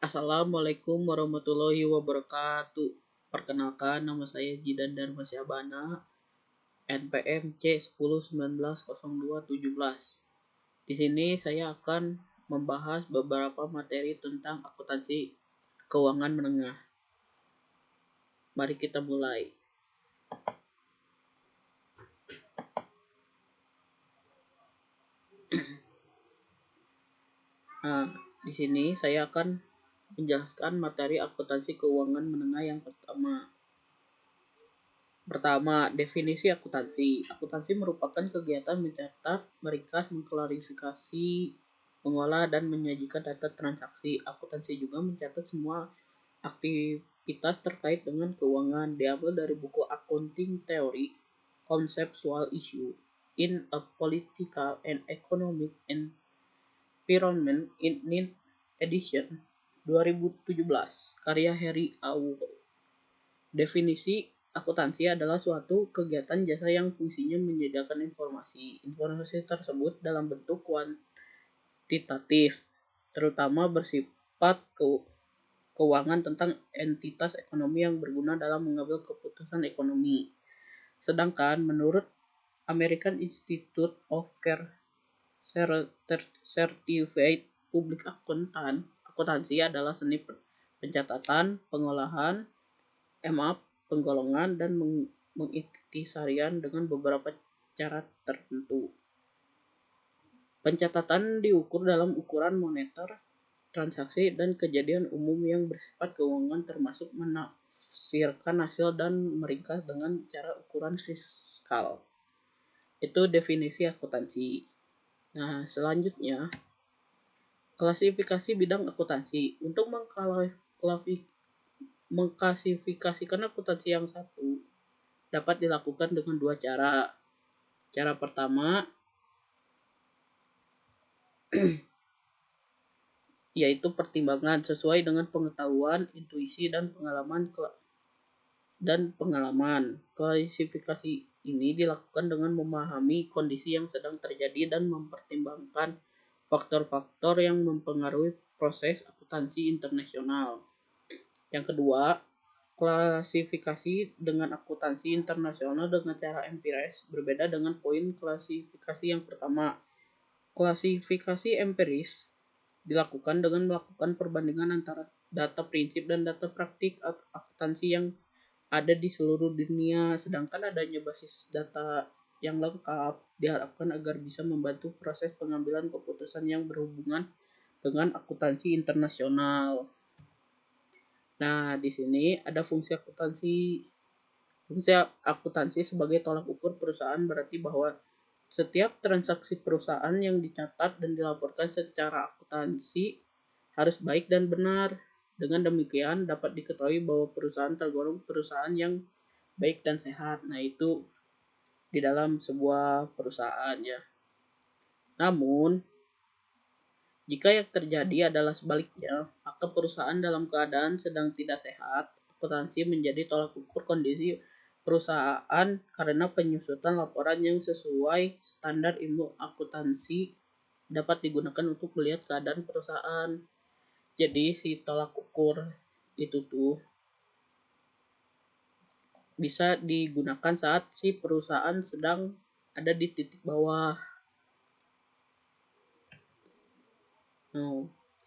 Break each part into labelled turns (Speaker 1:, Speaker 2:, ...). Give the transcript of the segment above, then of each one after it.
Speaker 1: Assalamualaikum warahmatullahi wabarakatuh. Perkenalkan, nama saya Jidan Dharma Syabana, NPM C10190217. Di sini saya akan membahas beberapa materi tentang akuntansi keuangan menengah. Mari kita mulai. Nah, di sini saya akan menjelaskan materi akuntansi keuangan menengah yang pertama. Pertama, definisi akuntansi. Akuntansi merupakan kegiatan mencatat, meringkas, mengklarifikasi, mengolah, dan menyajikan data transaksi. Akuntansi juga mencatat semua aktivitas terkait dengan keuangan, diambil dari buku Accounting Theory, Conceptual Issue in a Political and Economic Environment in edition 2017, karya Harry Auwell. Definisi akuntansi adalah suatu kegiatan jasa yang fungsinya menyediakan informasi. Informasi tersebut dalam bentuk kuantitatif, terutama bersifat keuangan tentang entitas ekonomi yang berguna dalam mengambil keputusan ekonomi. Sedangkan menurut American Institute of Certified Public Accountant, akuntansi adalah seni pencatatan, pengolahan, penggolongan, dan mengintisarian dengan beberapa cara tertentu. Pencatatan diukur dalam ukuran moneter, transaksi, dan kejadian umum yang bersifat keuangan, termasuk menafsirkan hasil dan meringkas dengan cara ukuran fiskal. Itu definisi akuntansi. Nah, selanjutnya klasifikasi bidang akuntansi. Untuk mengklasifikasikan akuntansi yang satu dapat dilakukan dengan dua cara. Cara pertama yaitu pertimbangan sesuai dengan pengetahuan, intuisi, dan pengalaman. Klasifikasi ini dilakukan dengan memahami kondisi yang sedang terjadi dan mempertimbangkan faktor-faktor yang mempengaruhi proses akuntansi internasional. Yang kedua, klasifikasi dengan akuntansi internasional dengan cara empiris berbeda dengan poin klasifikasi yang pertama. Klasifikasi empiris dilakukan dengan melakukan perbandingan antara data prinsip dan data praktik akuntansi yang ada di seluruh dunia, sedangkan adanya basis data yang lengkap diharapkan agar bisa membantu proses pengambilan keputusan yang berhubungan dengan akuntansi internasional. Nah, di sini ada fungsi akuntansi. Fungsi akuntansi sebagai tolak ukur perusahaan berarti bahwa setiap transaksi perusahaan yang dicatat dan dilaporkan secara akuntansi harus baik dan benar. Dengan demikian dapat diketahui bahwa perusahaan tergolong perusahaan yang baik dan sehat. Nah, itu di dalam sebuah perusahaan ya. Namun, jika yang terjadi adalah sebaliknya, maka perusahaan dalam keadaan sedang tidak sehat. Akuntansi menjadi tolak ukur kondisi perusahaan karena penyusutan laporan yang sesuai standar ilmu akuntansi dapat digunakan untuk melihat keadaan perusahaan. Jadi si tolak ukur itu tuh bisa digunakan saat si perusahaan sedang ada di titik bawah.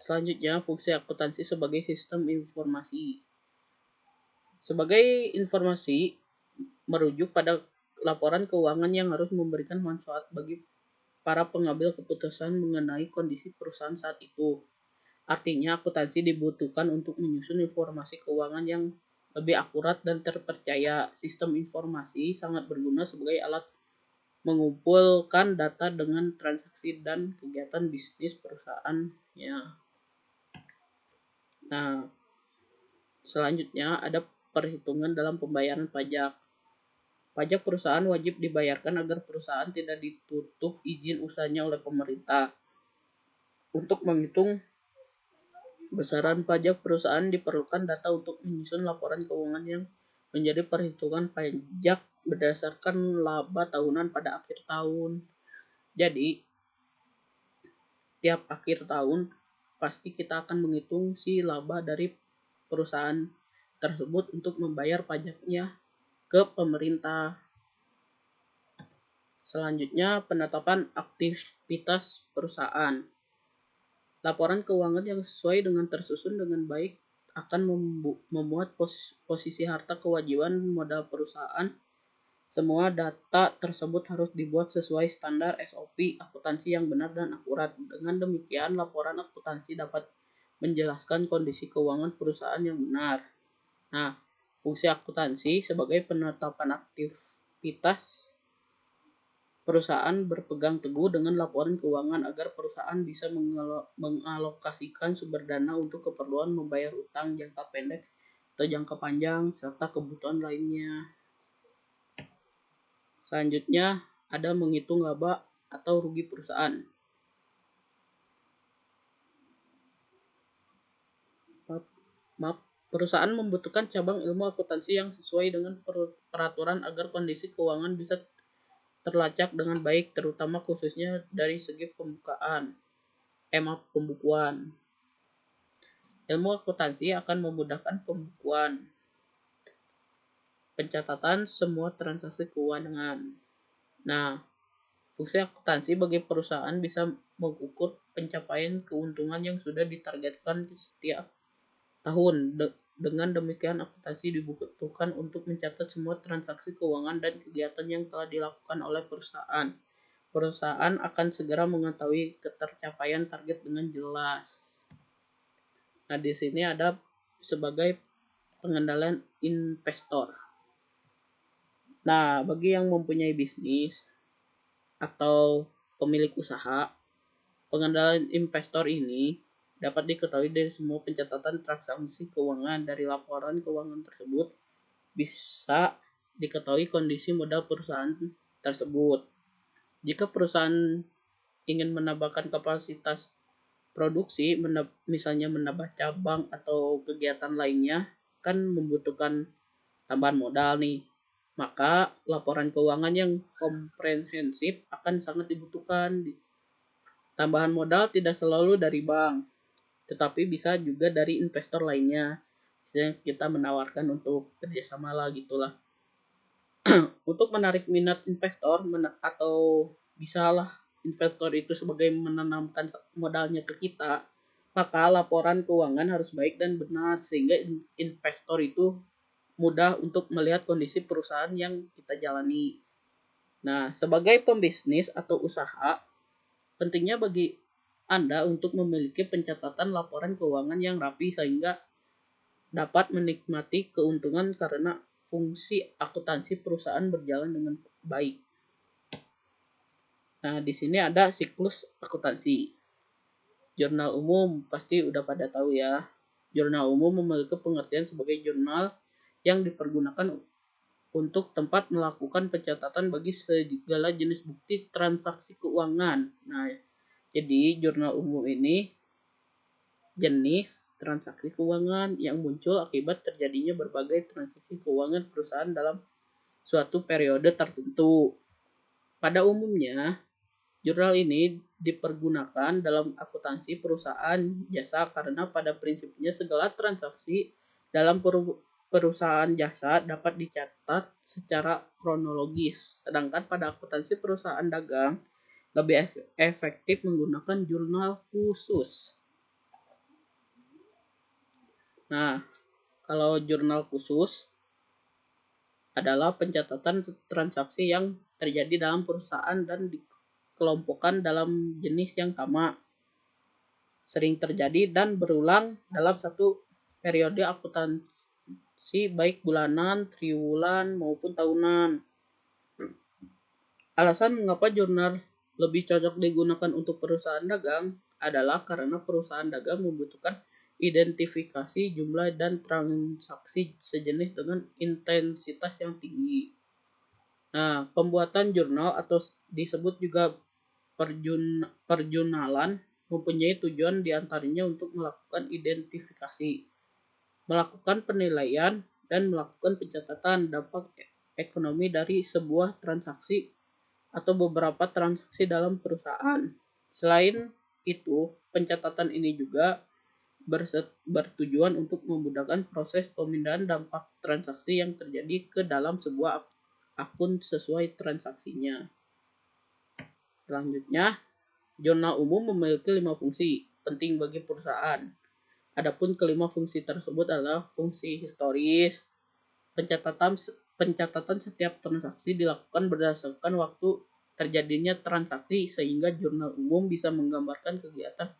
Speaker 1: Selanjutnya, fungsi akuntansi sebagai sistem informasi. Sebagai informasi merujuk pada laporan keuangan yang harus memberikan manfaat bagi para pengambil keputusan mengenai kondisi perusahaan saat itu. Artinya, akuntansi dibutuhkan untuk menyusun informasi keuangan yang lebih akurat dan terpercaya. Sistem informasi sangat berguna sebagai alat mengumpulkan data dengan transaksi dan kegiatan bisnis perusahaannya. Nah, selanjutnya ada perhitungan dalam pembayaran pajak. Pajak perusahaan wajib dibayarkan agar perusahaan tidak ditutup izin usahanya oleh pemerintah. Untuk menghitung besaran pajak perusahaan diperlukan data untuk menyusun laporan keuangan yang menjadi perhitungan pajak berdasarkan laba tahunan pada akhir tahun. Jadi, tiap akhir tahun pasti kita akan menghitung si laba dari perusahaan tersebut untuk membayar pajaknya ke pemerintah. Selanjutnya, penetapan aktivitas perusahaan. Laporan keuangan yang sesuai dengan tersusun dengan baik akan memuat posisi harta kewajiban modal perusahaan. Semua data tersebut harus dibuat sesuai standar SOP akuntansi yang benar dan akurat. Dengan demikian, laporan akuntansi dapat menjelaskan kondisi keuangan perusahaan yang benar. Nah, fungsi akuntansi sebagai penetapan aktivitas perusahaan berpegang teguh dengan laporan keuangan agar perusahaan bisa mengalokasikan sumber dana untuk keperluan membayar utang jangka pendek atau jangka panjang serta kebutuhan lainnya. Selanjutnya, ada menghitung laba atau rugi perusahaan. Perusahaan membutuhkan cabang ilmu akuntansi yang sesuai dengan peraturan agar kondisi keuangan bisa terlacak dengan baik, terutama khususnya dari segi pembukuan. Ilmu akuntansi akan memudahkan pembukuan, pencatatan semua transaksi keuangan. Nah, fungsi akuntansi bagi perusahaan bisa mengukur pencapaian keuntungan yang sudah ditargetkan di setiap tahun. Dengan demikian, akuntansi dibutuhkan untuk mencatat semua transaksi keuangan dan kegiatan yang telah dilakukan oleh perusahaan. Perusahaan akan segera mengetahui ketercapaian target dengan jelas. Nah, di sini ada sebagai pengendalian investor. Nah, bagi yang mempunyai bisnis atau pemilik usaha, pengendalian investor ini dapat diketahui dari semua pencatatan transaksi keuangan. Dari laporan keuangan tersebut bisa diketahui kondisi modal perusahaan tersebut. Jika perusahaan ingin menambahkan kapasitas produksi, misalnya menambah cabang atau kegiatan lainnya, kan membutuhkan tambahan modal nih. Maka laporan keuangan yang komprehensif akan sangat dibutuhkan. Tambahan modal tidak selalu dari bank, tetapi bisa juga dari investor lainnya. Misalnya kita menawarkan untuk kerjasama lah gitulah. Untuk menarik minat investor atau bisalah investor itu sebagai menanamkan modalnya ke kita, maka laporan keuangan harus baik dan benar sehingga investor itu mudah untuk melihat kondisi perusahaan yang kita jalani. Nah, sebagai pembisnis atau usaha, pentingnya bagi Anda untuk memiliki pencatatan laporan keuangan yang rapi sehingga dapat menikmati keuntungan karena fungsi akuntansi perusahaan berjalan dengan baik. Nah, di sini ada siklus akuntansi. Jurnal umum pasti udah pada tahu ya. Jurnal umum memiliki pengertian sebagai jurnal yang dipergunakan untuk tempat melakukan pencatatan bagi segala jenis bukti transaksi keuangan. Nah, jadi jurnal umum ini jenis transaksi keuangan yang muncul akibat terjadinya berbagai transaksi keuangan perusahaan dalam suatu periode tertentu. Pada umumnya, jurnal ini dipergunakan dalam akuntansi perusahaan jasa karena pada prinsipnya segala transaksi dalam perusahaan jasa dapat dicatat secara kronologis, sedangkan pada akuntansi perusahaan dagang lebih efektif menggunakan jurnal khusus. Nah, kalau jurnal khusus adalah pencatatan transaksi yang terjadi dalam perusahaan dan dikelompokkan dalam jenis yang sama, sering terjadi dan berulang dalam satu periode akuntansi baik bulanan, triwulan, maupun tahunan. Alasan mengapa jurnal lebih cocok digunakan untuk perusahaan dagang adalah karena perusahaan dagang membutuhkan identifikasi jumlah dan transaksi sejenis dengan intensitas yang tinggi. Nah, pembuatan jurnal atau disebut juga perjurnalan mempunyai tujuan diantaranya untuk melakukan identifikasi, melakukan penilaian, dan melakukan pencatatan dampak ekonomi dari sebuah transaksi atau beberapa transaksi dalam perusahaan. Selain itu, Pencatatan ini juga bertujuan untuk memudahkan proses pemindahan dampak transaksi yang terjadi ke dalam sebuah akun sesuai transaksinya. Selanjutnya, jurnal umum memiliki 5 fungsi penting bagi perusahaan. Adapun kelima fungsi tersebut adalah fungsi historis. Pencatatan setiap transaksi dilakukan berdasarkan waktu terjadinya transaksi sehingga jurnal umum bisa menggambarkan kegiatan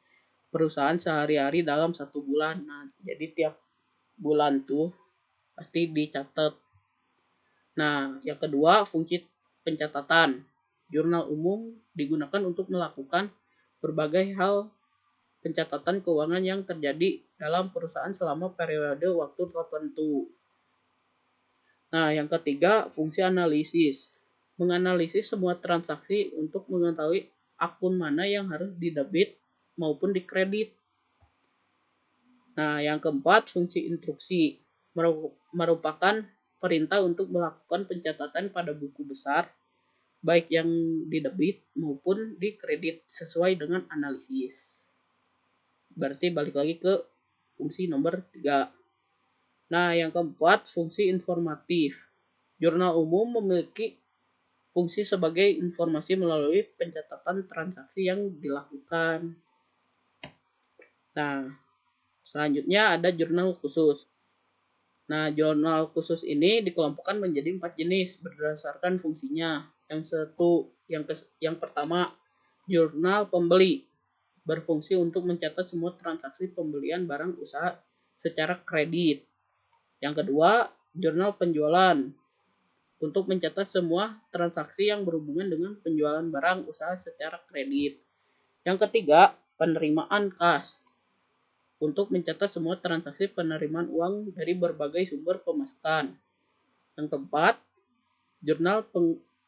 Speaker 1: perusahaan sehari-hari dalam 1 bulan. Nah, jadi tiap bulan tuh pasti dicatat. Nah, yang kedua, fungsi pencatatan. Jurnal umum digunakan untuk melakukan berbagai hal pencatatan keuangan yang terjadi dalam perusahaan selama periode waktu tertentu. Nah, yang ketiga, fungsi analisis. Menganalisis semua transaksi untuk mengetahui akun mana yang harus didebit maupun dikredit. Nah, yang keempat, fungsi instruksi. Merupakan perintah untuk melakukan pencatatan pada buku besar, baik yang didebit maupun dikredit sesuai dengan analisis. Berarti balik lagi ke fungsi nomor 3. Nah, yang keempat, fungsi informatif. Jurnal umum memiliki fungsi sebagai informasi melalui pencatatan transaksi yang dilakukan. Nah, selanjutnya ada jurnal khusus. Nah, jurnal khusus ini dikelompokkan menjadi 4 jenis berdasarkan fungsinya. Yang pertama, jurnal pembeli berfungsi untuk mencatat semua transaksi pembelian barang usaha secara kredit. Yang kedua, jurnal penjualan untuk mencatat semua transaksi yang berhubungan dengan penjualan barang usaha secara kredit. Yang ketiga, penerimaan kas untuk mencatat semua transaksi penerimaan uang dari berbagai sumber pemasukan. Yang keempat, jurnal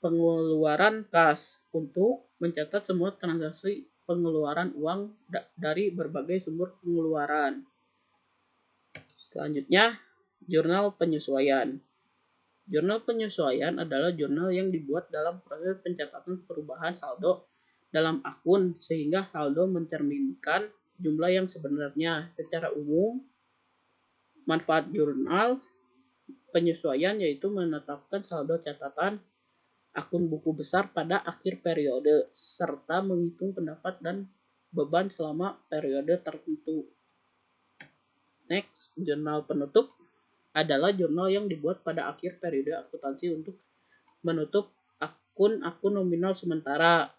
Speaker 1: pengeluaran kas untuk mencatat semua transaksi pengeluaran uang dari berbagai sumber pengeluaran. Selanjutnya, jurnal penyesuaian. Jurnal penyesuaian adalah jurnal yang dibuat dalam proses pencatatan perubahan saldo dalam akun sehingga saldo mencerminkan jumlah yang sebenarnya. Secara umum, manfaat jurnal penyesuaian yaitu menetapkan saldo catatan akun buku besar pada akhir periode serta menghitung pendapat dan beban selama periode tertentu. Next, jurnal penutup adalah jurnal yang dibuat pada akhir periode akuntansi untuk menutup akun-akun nominal sementara.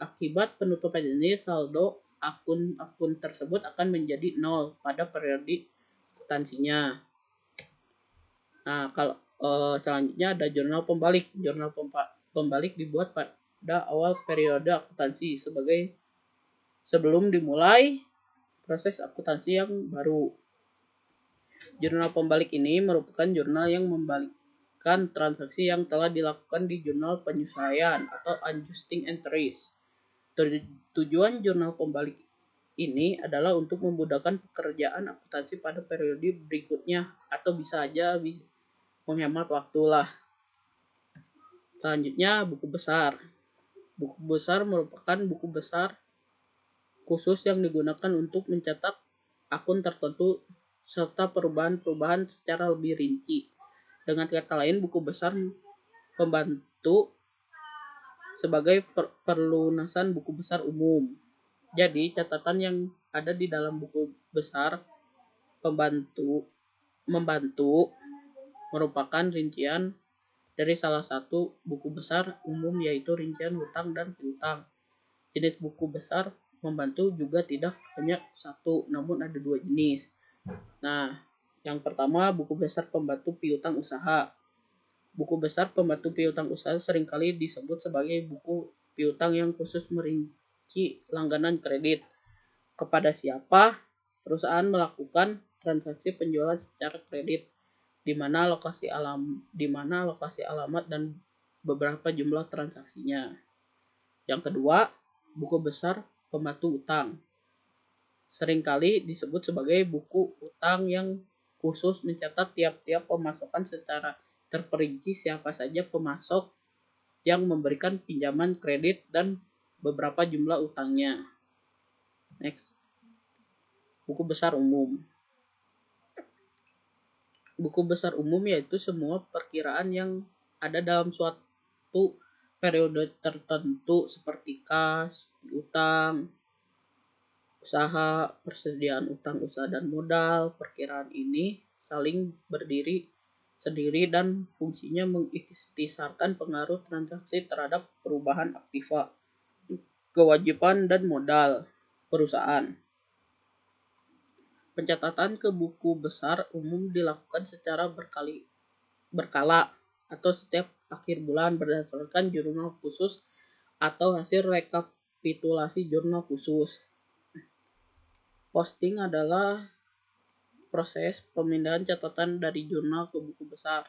Speaker 1: Akibat penutupan ini, saldo akun-akun tersebut akan menjadi 0 pada periode akuntansinya. Nah, kalau selanjutnya ada jurnal pembalik. Jurnal pembalik dibuat pada awal periode akuntansi sebelum dimulai proses akuntansi yang baru. Jurnal pembalik ini merupakan jurnal yang membalikkan transaksi yang telah dilakukan di jurnal penyesuaian atau adjusting entries. Tujuan jurnal pembalik ini adalah untuk memudahkan pekerjaan akuntansi pada periode berikutnya atau bisa aja menghemat waktu lah. Selanjutnya, buku besar. Buku besar merupakan buku besar khusus yang digunakan untuk mencatat akun tertentu serta perubahan-perubahan secara lebih rinci. Dengan kata lain, buku besar membantu sebagai perlunasan buku besar umum. Jadi, catatan yang ada di dalam buku besar membantu merupakan rincian dari salah satu buku besar umum yaitu rincian hutang dan piutang. Jenis buku besar membantu juga tidak hanya satu, namun ada 2 jenis. Nah, yang pertama buku besar pembantu piutang usaha. Buku besar pembantu piutang usaha seringkali disebut sebagai buku piutang yang khusus merinci langganan kredit. Kepada siapa perusahaan melakukan transaksi penjualan secara kredit, di mana lokasi alamat dan beberapa jumlah transaksinya. Yang kedua, buku besar pembantu utang. Seringkali disebut sebagai buku utang yang khusus mencatat tiap-tiap pemasukan secara terperinci siapa saja pemasok yang memberikan pinjaman kredit dan beberapa jumlah utangnya. Next. Buku besar umum. Buku besar umum yaitu semua perkiraan yang ada dalam suatu periode tertentu seperti kas, utang, usaha, persediaan utang usaha dan modal. Perkiraan ini saling berdiri sendiri dan fungsinya mengikhtisarkan pengaruh transaksi terhadap perubahan aktiva, kewajiban dan modal perusahaan. Pencatatan ke buku besar umum dilakukan secara berkala atau setiap akhir bulan berdasarkan jurnal khusus atau hasil rekapitulasi jurnal khusus. Posting adalah proses pemindahan catatan dari jurnal ke buku besar.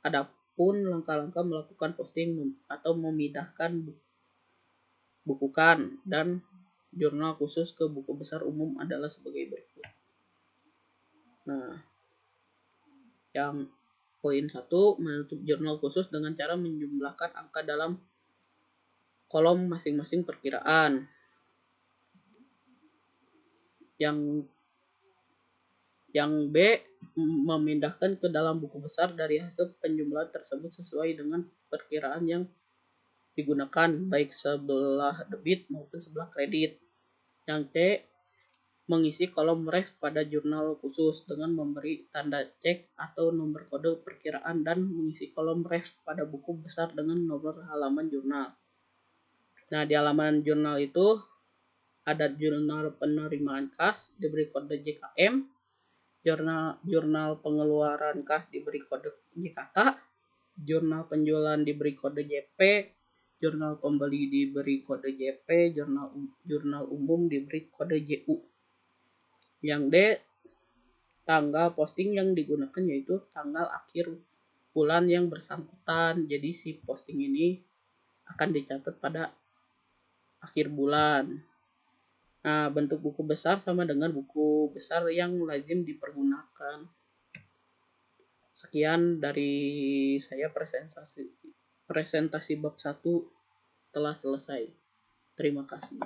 Speaker 1: Adapun langkah-langkah melakukan posting atau memindahkan bukukan dan jurnal khusus ke buku besar umum adalah sebagai berikut. Nah, yang poin 1, menutup jurnal khusus dengan cara menjumlahkan angka dalam kolom masing-masing perkiraan. Yang B, memindahkan ke dalam buku besar dari hasil penjumlahan tersebut sesuai dengan perkiraan yang digunakan, baik sebelah debit maupun sebelah kredit. Yang C, mengisi kolom ref pada jurnal khusus dengan memberi tanda cek atau nomor kode perkiraan dan mengisi kolom ref pada buku besar dengan nomor halaman jurnal. Nah, di halaman jurnal itu ada jurnal penerimaan kas diberi kode JKM, jurnal pengeluaran kas diberi kode JKK, jurnal penjualan diberi kode JP, jurnal pembeli diberi kode JP, jurnal umum diberi kode JU. Yang D, tanggal posting yang digunakan yaitu tanggal akhir bulan yang bersangkutan. Jadi si posting ini akan dicatat pada akhir bulan. Nah, bentuk buku besar sama dengan buku besar yang lazim dipergunakan. Sekian dari saya presentasi bab 1 telah selesai. Terima kasih.